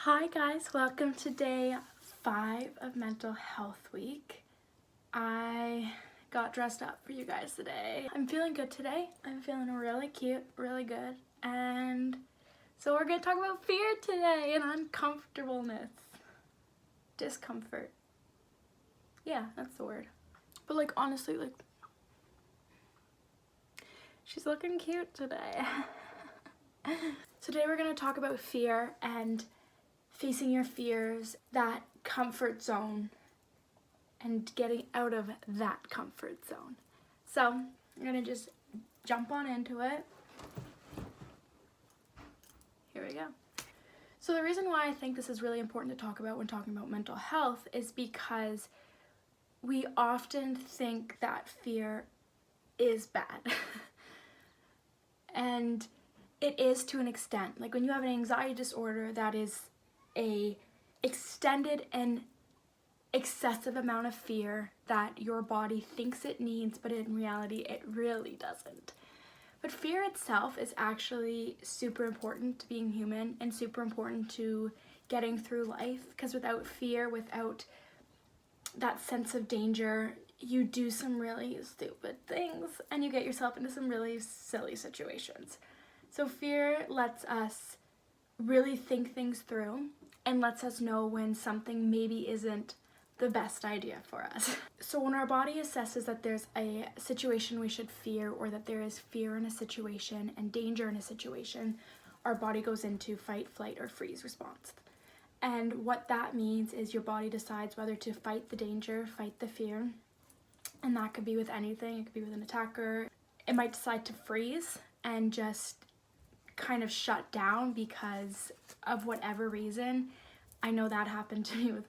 Hi guys, welcome to day 5 of Mental Health Week. I got dressed up for you guys today. I'm feeling good today. I'm feeling really cute, really good. And so we're going to talk about fear today and uncomfortableness. Discomfort. Yeah, that's the word. But like honestly, like she's looking cute today. Today we're going to talk about fear and facing your fears, that comfort zone, and getting out of that comfort zone. So I'm gonna just jump on into it. Here we go. So the reason why I think this is really important to talk about when talking about mental health is because we often think that fear is bad. And it is to an extent. Like when you have an anxiety disorder, that is a extended and excessive amount of fear that your body thinks it needs, but in reality it really doesn't. But fear itself is actually super important to being human and super important to getting through life, because without fear, without that sense of danger, you do some really stupid things and you get yourself into some really silly situations. So fear lets us really think things through and lets us know when something maybe isn't the best idea for us. So when our body assesses that there's a situation we should fear, or that there is fear in a situation and danger in a situation, our body goes into fight, flight, or freeze response. And what that means is your body decides whether to fight the danger, fight the fear, and that could be with anything. It could be with an attacker. It might decide to freeze and just kind of shut down because of whatever reason. I know that happened to me with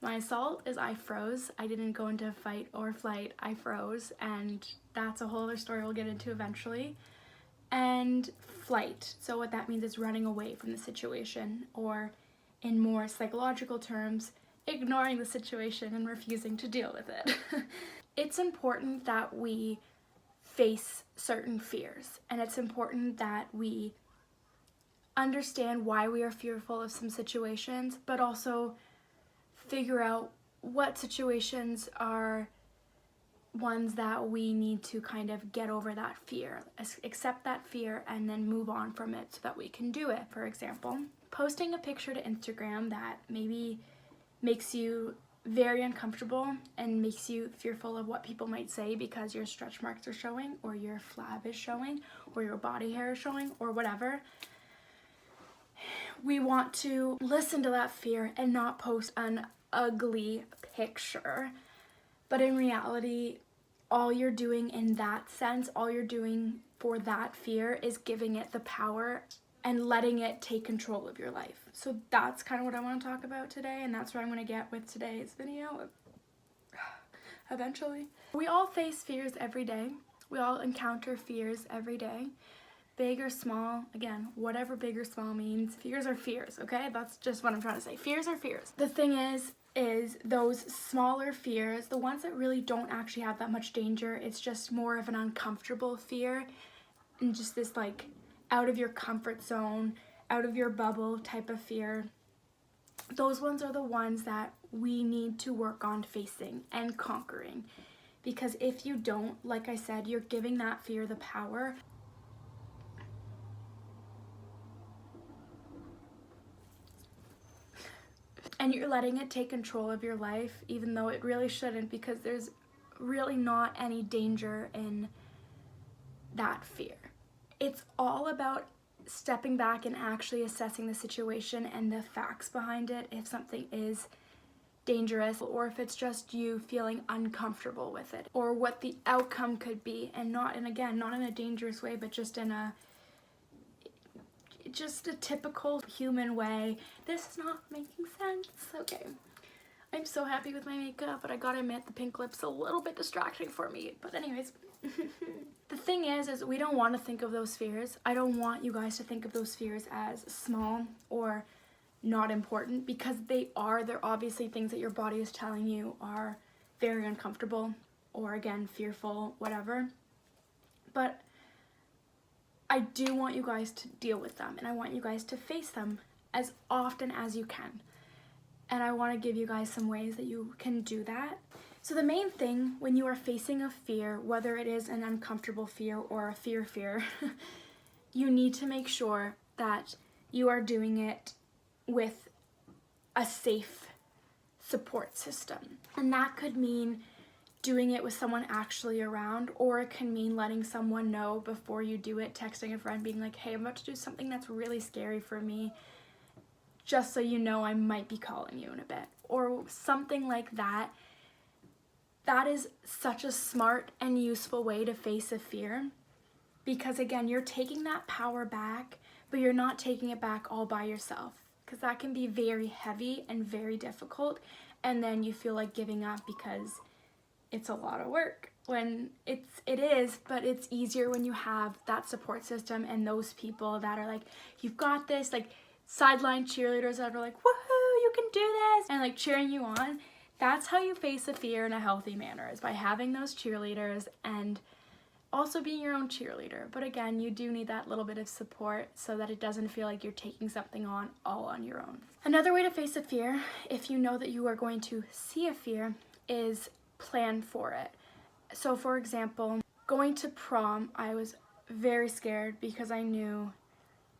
my assault. Is I froze. I didn't go into fight or flight. I froze, and that's a whole other story we'll get into eventually. And flight. So what that means is running away from the situation, or in more psychological terms, ignoring the situation and refusing to deal with it. It's important that we face certain fears, and it's important that we understand why we are fearful of some situations, but also figure out what situations are ones that we need to kind of get over that fear, accept that fear, and then move on from it so that we can do it. For example, posting a picture to Instagram that maybe makes you very uncomfortable and makes you fearful of what people might say because your stretch marks are showing, or your flab is showing, or your body hair is showing, or whatever. We want to listen to that fear and not post an ugly picture. But in reality, all you're doing in that sense, all you're doing for that fear is giving it the power and letting it take control of your life. So that's kind of what I want to talk about today, and that's what I'm going to get with today's video eventually. We all face fears every day. We all encounter fears every day. Big or small, again, whatever big or small means, fears are fears, okay? That's just what I'm trying to say. Fears are fears. The thing is those smaller fears, the ones that really don't actually have that much danger, it's just more of an uncomfortable fear and just this like out of your comfort zone, out of your bubble type of fear. Those ones are the ones that we need to work on facing and conquering. Because if you don't, like I said, you're giving that fear the power. And you're letting it take control of your life, even though it really shouldn't, because there's really not any danger in that fear. It's all about stepping back and actually assessing the situation and the facts behind it, if something is dangerous, or if it's just you feeling uncomfortable with it, or what the outcome could be, and not in a dangerous way, but just in a typical human way. This is not making sense. Okay. I'm so happy with my makeup, but I gotta admit the pink lip's a little bit distracting for me. But anyways, the thing is we don't want to think of those fears. I don't want you guys to think of those fears as small or not important, because they are. They're obviously things that your body is telling you are very uncomfortable, or again, fearful, whatever. But I do want you guys to deal with them, and I want you guys to face them as often as you can. And I want to give you guys some ways that you can do that. So the main thing when you are facing a fear, whether it is an uncomfortable fear or a fear, you need to make sure that you are doing it with a safe support system. And that could mean doing it with someone actually around, or it can mean letting someone know before you do it, texting a friend being like, hey, I'm about to do something that's really scary for me, just so you know I might be calling you in a bit, or something like that. That is such a smart and useful way to face a fear, because again, you're taking that power back, but you're not taking it back all by yourself, because that can be very heavy and very difficult, and then you feel like giving up because it's a lot of work, when it is, but it's easier when you have that support system and those people that are like, you've got this, like sideline cheerleaders that are like, woohoo, you can do this, and like cheering you on. That's how you face a fear in a healthy manner, is by having those cheerleaders and also being your own cheerleader. But again, you do need that little bit of support so that it doesn't feel like you're taking something on all on your own. Another way to face a fear, if you know that you are going to see a fear, is plan for it. So for example, going to prom, I was very scared because I knew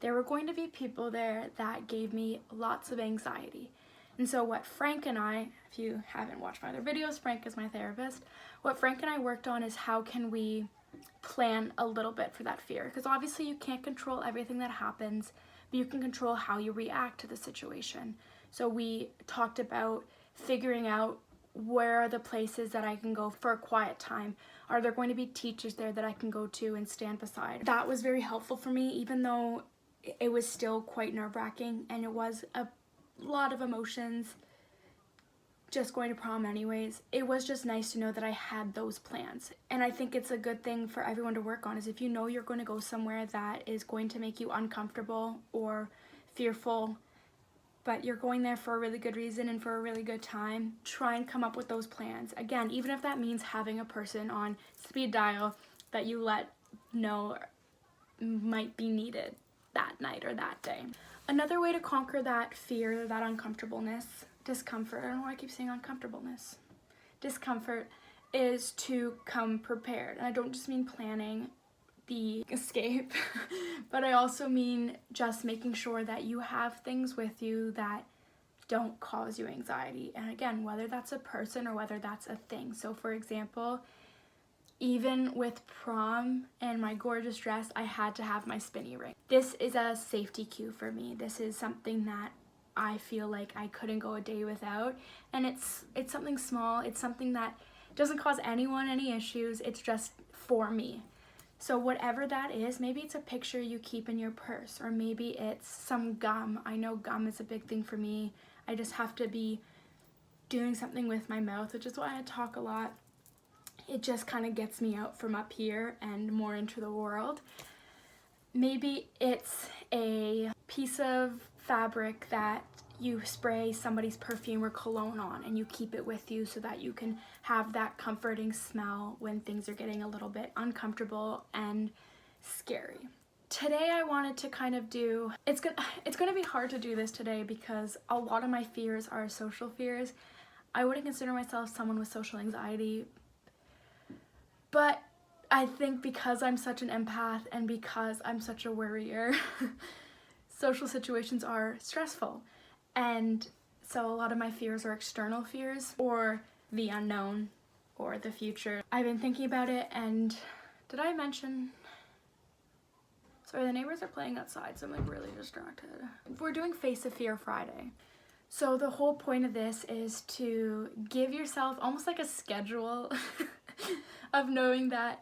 there were going to be people there that gave me lots of anxiety. And so what Frank and I, if you haven't watched my other videos, Frank is my therapist, what Frank and I worked on is how can we plan a little bit for that fear, because obviously you can't control everything that happens, but you can control how you react to the situation. So we talked about figuring out, where are the places that I can go for a quiet time? Are there going to be teachers there that I can go to and stand beside? That was very helpful for me, even though it was still quite nerve-wracking and it was a lot of emotions just going to prom anyways. It was just nice to know that I had those plans. And I think it's a good thing for everyone to work on, is if you know you're going to go somewhere that is going to make you uncomfortable or fearful, but you're going there for a really good reason and for a really good time, try and come up with those plans. Again, even if that means having a person on speed dial that you let know might be needed that night or that day. Another way to conquer that fear, that uncomfortableness, discomfort, I don't know why I keep saying uncomfortableness, discomfort, is to come prepared. And I don't just mean planning the escape, but I also mean just making sure that you have things with you that don't cause you anxiety. And again, whether that's a person or whether that's a thing. So for example, even with prom and my gorgeous dress, I had to have my spinny ring. This is a safety cue for me. This is something that I feel like I couldn't go a day without. And it's something small. It's something that doesn't cause anyone any issues. It's just for me. So whatever that is, maybe it's a picture you keep in your purse, or maybe it's some gum. I know gum is a big thing for me. I just have to be doing something with my mouth, which is why I talk a lot. It just kind of gets me out from up here and more into the world. Maybe it's a piece of fabric that you spray somebody's perfume or cologne on and you keep it with you so that you can have that comforting smell when things are getting a little bit uncomfortable and scary. Today I wanted to kind of do, it's gonna be hard to do this today because a lot of my fears are social fears. I wouldn't consider myself someone with social anxiety, but I think because I'm such an empath and because I'm such a worrier, social situations are stressful. And so a lot of my fears are external fears, or the unknown, or the future. I've been thinking about it, and did I mention, sorry, the neighbors are playing outside, so I'm like really distracted. We're doing Face a Fear Friday. So the whole point of this is to give yourself almost like a schedule of knowing that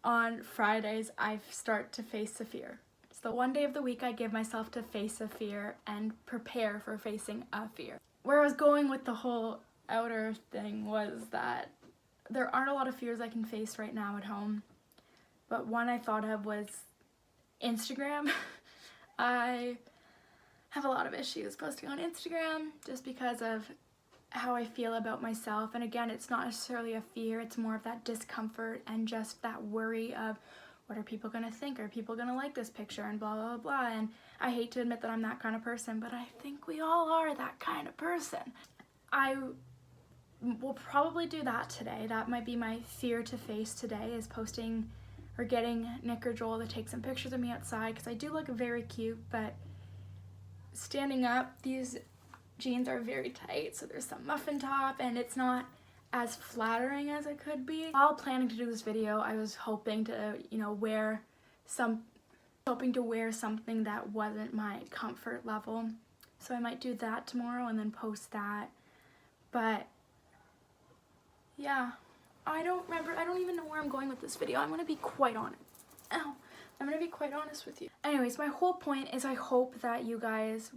on Fridays I start to face a fear. It's the one day of the week I give myself to face a fear and prepare for facing a fear. Where I was going with the whole outer thing was that there aren't a lot of fears I can face right now at home, but one I thought of was Instagram. I have a lot of issues posting on Instagram just because of how I feel about myself. And again, it's not necessarily a fear, it's more of that discomfort and just that worry of what are people gonna think? Are people gonna like this picture? And blah, blah, blah. And I hate to admit that I'm that kind of person, but I think we all are that kind of person. I will probably do that today. That might be my fear to face today, is posting or getting Nick or Joel to take some pictures of me outside, because I do look very cute, but standing up, these jeans are very tight, so there's some muffin top and it's not as flattering as it could be. While planning to do this video, I was hoping to, wear something that wasn't my comfort level. So I might do that tomorrow and then post that. But yeah, I don't even know where I'm going with this video. I'm gonna be quite honest. I'm gonna be quite honest with you. Anyways, my whole point is I hope that you guys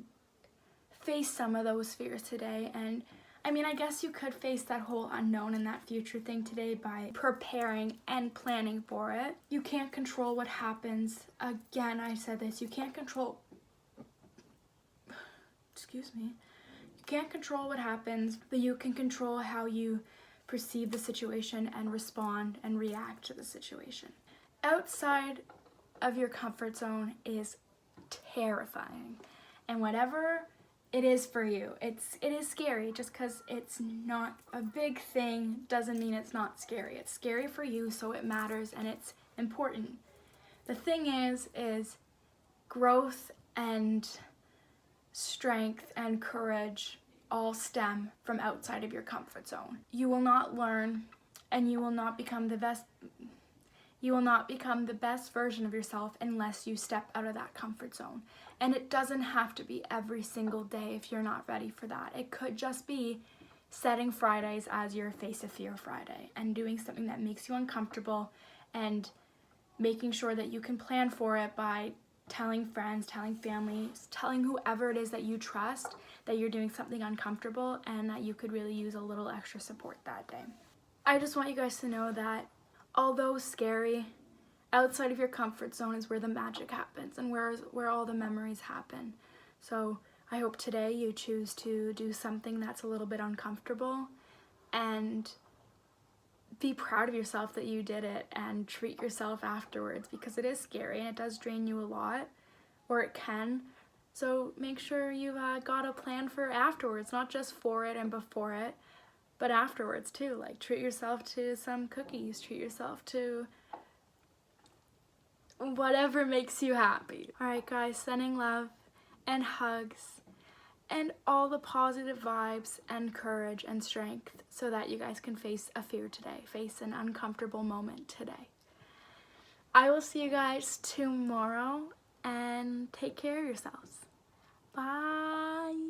face some of those fears today. And I mean, I guess you could face that whole unknown and that future thing today by preparing and planning for it. You can't control what happens. Again, I said this, you can't control, excuse me, you can't control what happens, but you can control how you perceive the situation and respond and react to the situation. Outside of your comfort zone is terrifying, and whatever it is for you, it is scary. Just because it's not a big thing doesn't mean it's not scary. It's scary for you, so it matters and it's important. The thing is growth and strength and courage all stem from outside of your comfort zone. You will not learn and you will not become the best version of yourself unless you step out of that comfort zone. And it doesn't have to be every single day if you're not ready for that. It could just be setting Fridays as your Face of Fear Friday and doing something that makes you uncomfortable and making sure that you can plan for it by telling friends, telling family, telling whoever it is that you trust that you're doing something uncomfortable and that you could really use a little extra support that day. I just want you guys to know that although scary, outside of your comfort zone is where the magic happens and where all the memories happen. So I hope today you choose to do something that's a little bit uncomfortable and be proud of yourself that you did it, and treat yourself afterwards, because it is scary and it does drain you a lot, or it can. So make sure you've got a plan for afterwards, not just for it and before it, but afterwards too. Like, treat yourself to some cookies, treat yourself to whatever makes you happy. Alright guys, sending love and hugs and all the positive vibes and courage and strength so that you guys can face a fear today, face an uncomfortable moment today. I will see you guys tomorrow, and take care of yourselves. Bye.